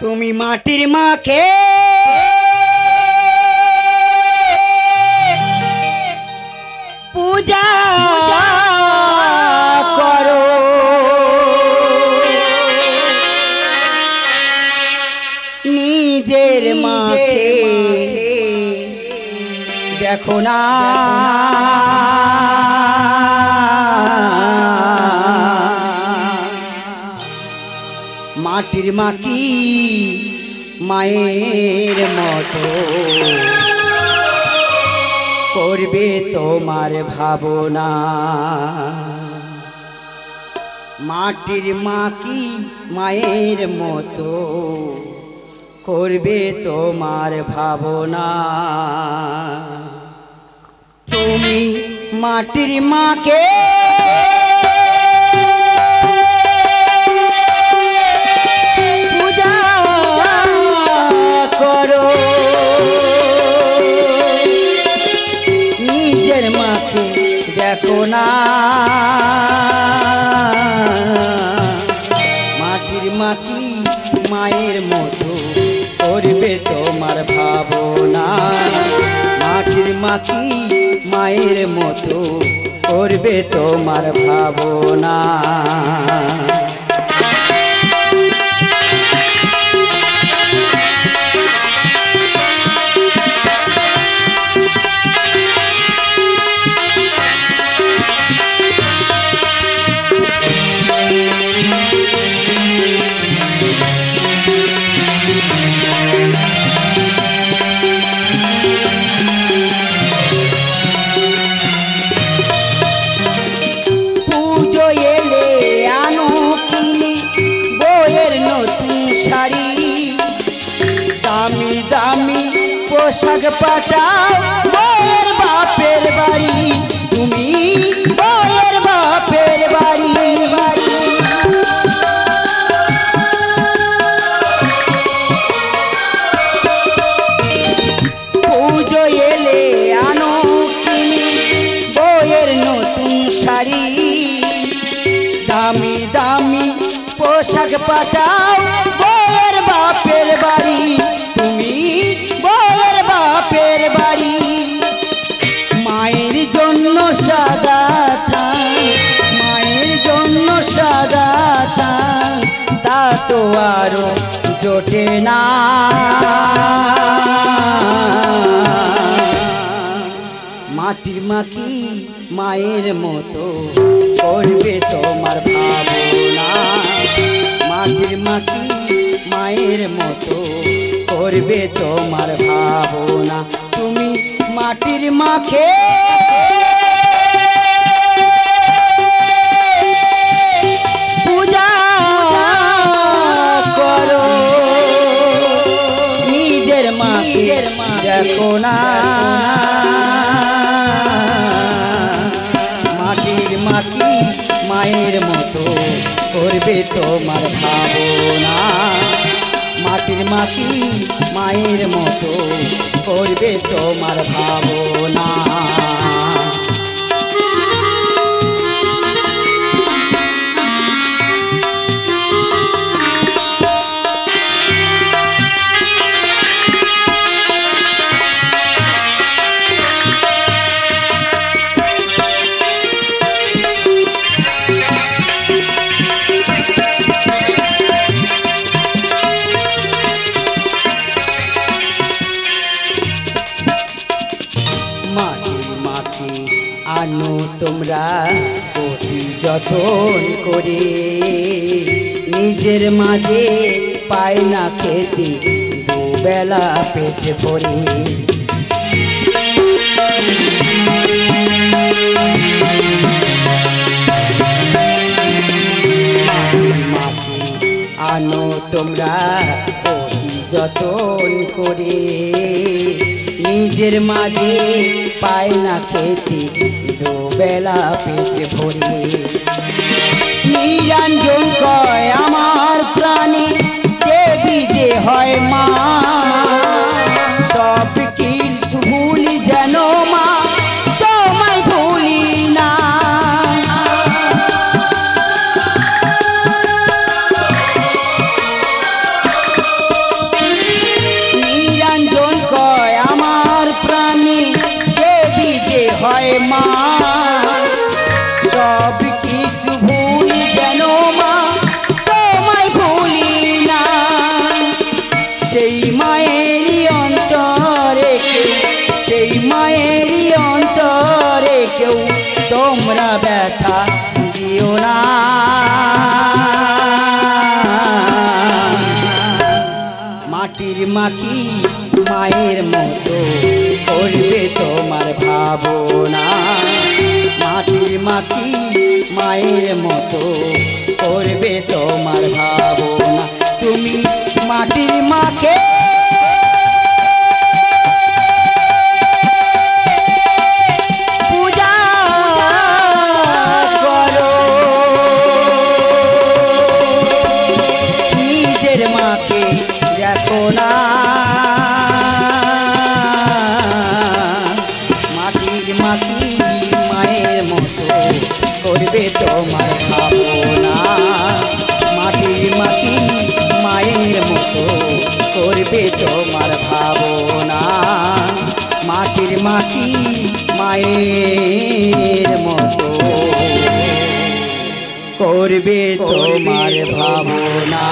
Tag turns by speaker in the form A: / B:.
A: তুমি মাটির মাকে পূজা করো, নিজের মাকে দেখো না। মাটির মা কি মায়ের মতো করবে তোমার ভাবনা। মাটির মা কি মায়ের মতো করবে তোমার ভাবনা। তুমি মাটির মাকে পূজা করো, নিজের মাকে দেখো না। মাটির মা কি মায়ের মতো করবে তোমার ভাবনা। মাটির মা কি মায়ের মতো করবে তোমার ভাবনা। দামি দামি পোশাক পাঠাও বউয়ের বাপের বাড়ি, তুমি বউয়ের বাপের বাড়ি। পুজো এলে আনো কিনি বউয়ের নতুন শাড়ি, দামি দামি পোশাক পাঠাও বউয়ের বাপের বাড়ি, তুমি বউয়ের বাপের বাড়ি। মায়ের জন্য সাদা থান, মায়ের জন্য সাদা থান, তা তো আরো জোটে না। মাটির মা কি মায়ের মতো করবে তোমার ভাবনা। মাটির মা কি মায়ের মতো করবে তোমার ভাবনা। তুমি মাটির মাকে পূজা করো, নিজের মাকে দেখো না। মাটির মা কি মায়ের মতো করবে তোমার ভাবনা। মাটির মা কি মায়ের মতো করবে তোমার ভাবনা। আনো তোমরা অতি যতন করে, নিজের মাঝে পায় না খেতে দুবেলা পেট ভরে। আনো তোমরা অতি যতন করে, নিজের মাঝে পায় না খেতে দুবেলা পেট ভরে। নিরঞ্জন কয় আমার প্রাণী দেবী যে হয় মা, সব কিছু ভুলি যেন মা তোমায় ভুলি না। মা কি মায়ের মতো করবে তোমার ভাবনা মাটির মা কি মায়ের মতো করবে তোমার ভাবনা তুমি মাটির মাকে পূজা করো নিজের মাকে দেখো না মাটির মা কি মায়ের মতো করবে তোমার ভাবনা মাটির মা কি মায়ের মতো করবে তোমার ভাবনা মাটির মা কি মায়ের মতো করবে তোমার ভাবনা।